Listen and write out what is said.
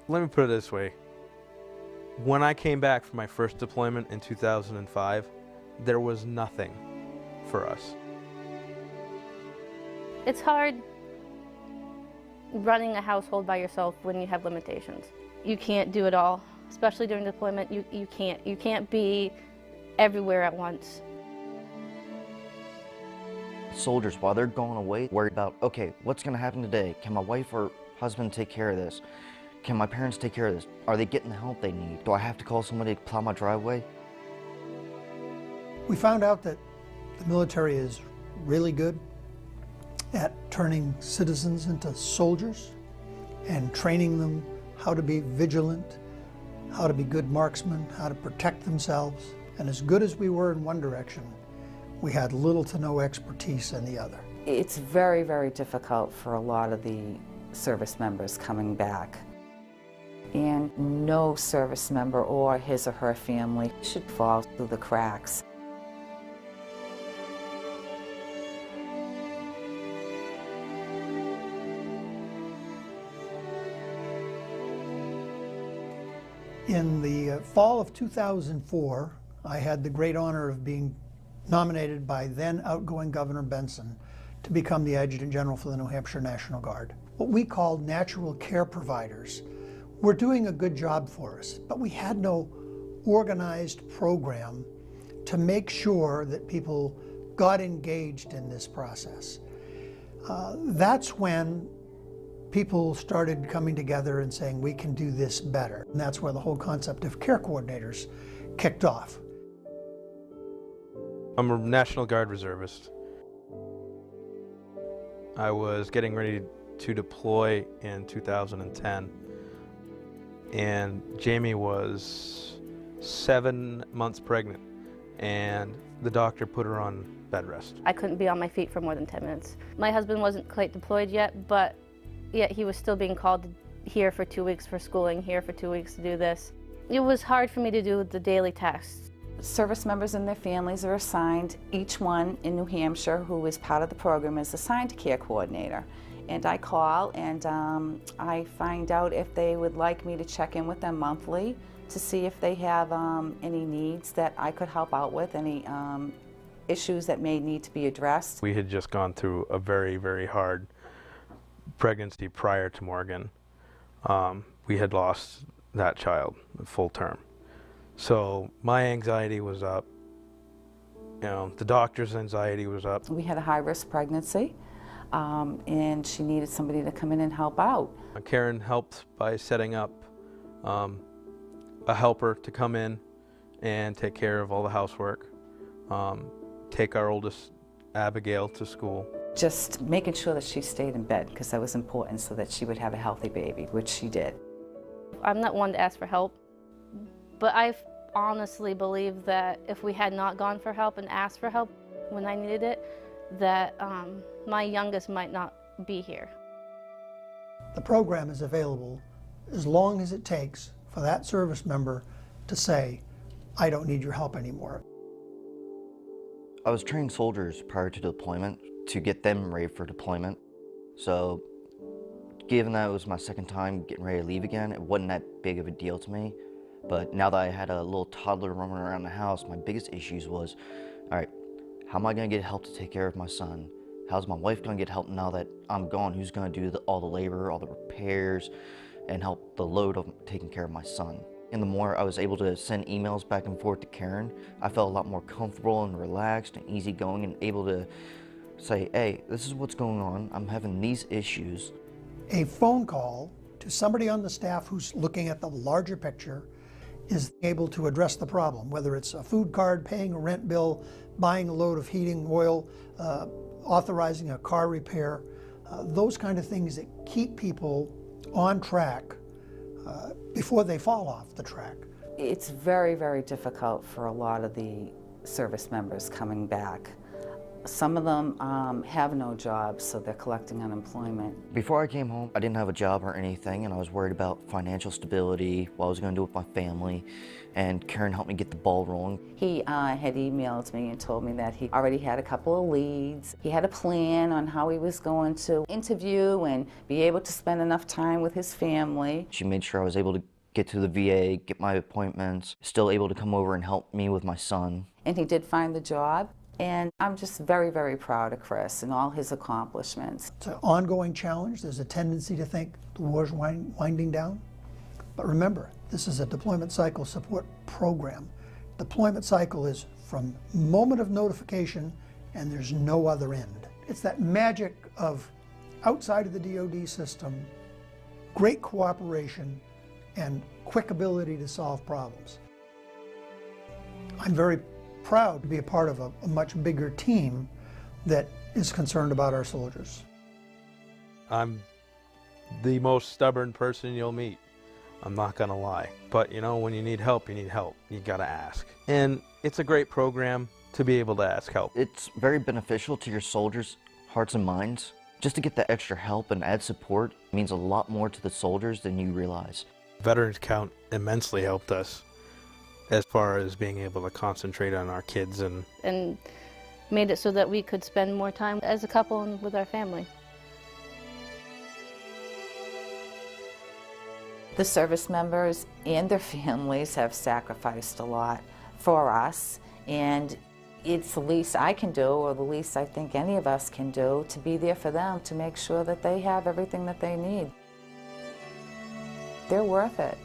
Let me put it this way. When I came back from my first deployment in 2005, there was nothing for us. It's hard running a household by yourself when you have limitations. You can't do it all, especially during deployment. You can't be everywhere at once. Soldiers, while they're going away, worry about, okay, what's gonna happen today? Can my wife or husband take care of this? Can my parents take care of this? Are they getting the help they need? Do I have to call somebody to plow my driveway? We found out that the military is really good at turning citizens into soldiers and training them how to be vigilant, how to be good marksmen, how to protect themselves. And as good as we were in one direction, we had little to no expertise in the other. It's very, very difficult for a lot of the service members coming back. And no service member or his or her family should fall through the cracks. In the fall of 2004, I had the great honor of being nominated by then outgoing Governor Benson to become the Adjutant General for the New Hampshire National Guard. What we called natural care providers were doing a good job for us, but we had no organized program to make sure that people got engaged in this process. That's when people started coming together and saying, we can do this better. And that's where the whole concept of care coordinators kicked off. I'm a National Guard reservist. I was getting ready to deploy in 2010, and Jamie was 7 months pregnant, and the doctor put her on bed rest. I couldn't be on my feet for more than 10 minutes. My husband wasn't quite deployed yet, but yet he was still being called here for 2 weeks for schooling, here for 2 weeks to do this. It was hard for me to do the daily tasks. Service members and their families are assigned, each one in New Hampshire who is part of the program is assigned a care coordinator. And I call and I find out if they would like me to check in with them monthly to see if they have any needs that I could help out with, any issues that may need to be addressed. We had just gone through a very, very hard pregnancy prior to Morgan. We had lost that child full term. So my anxiety was up, the doctor's anxiety was up. We had a high-risk pregnancy, and she needed somebody to come in and help out. Karen helped by setting up a helper to come in and take care of all the housework, take our oldest, Abigail, to school. Just making sure that she stayed in bed, because that was important so that she would have a healthy baby, which she did. I'm not one to ask for help, but I honestly believe that if we had not gone for help and asked for help when I needed it, that my youngest might not be here. The program is available as long as it takes for that service member to say, I don't need your help anymore. I was training soldiers prior to deployment to get them ready for deployment. So given that it was my second time getting ready to leave again, it wasn't that big of a deal to me. But now that I had a little toddler roaming around the house, my biggest issues was, all right, how am I gonna get help to take care of my son? How's my wife gonna get help now that I'm gone? Who's gonna do all the labor, all the repairs, and help the load of taking care of my son? And the more I was able to send emails back and forth to Karen, I felt a lot more comfortable and relaxed and easygoing and able to say, hey, this is what's going on. I'm having these issues. A phone call to somebody on the staff who's looking at the larger picture is able to address the problem, whether it's a food card, paying a rent bill, buying a load of heating oil, authorizing a car repair, those kind of things that keep people on track before they fall off the track. It's very, very difficult for a lot of the service members coming back. Some of them have no jobs, so they're collecting unemployment. Before I came home, I didn't have a job or anything, and I was worried about financial stability, what I was going to do with my family, and Karen helped me get the ball rolling. He had emailed me and told me that he already had a couple of leads. He had a plan on how he was going to interview and be able to spend enough time with his family. She made sure I was able to get to the VA, get my appointments, still able to come over and help me with my son. And he did find the job. And I'm just very, very proud of Chris and all his accomplishments. It's an ongoing challenge. There's a tendency to think the war's winding down. But remember, this is a deployment cycle support program. Deployment cycle is from moment of notification and there's no other end. It's that magic of outside of the DoD system, great cooperation and quick ability to solve problems. I'm very proud to be a part of a much bigger team that is concerned about our soldiers. I'm the most stubborn person you'll meet. I'm not gonna lie. But you know, when you need help, you need help. You gotta ask. And it's a great program to be able to ask help. It's very beneficial to your soldiers' hearts and minds. Just to get that extra help and add support means a lot more to the soldiers than you realize. Veterans Count immensely helped us as far as being able to concentrate on our kids and made it so that we could spend more time as a couple and with our family. The service members and their families have sacrificed a lot for us, and it's the least I can do, or the least I think any of us can do, to be there for them, to make sure that they have everything that they need. They're worth it.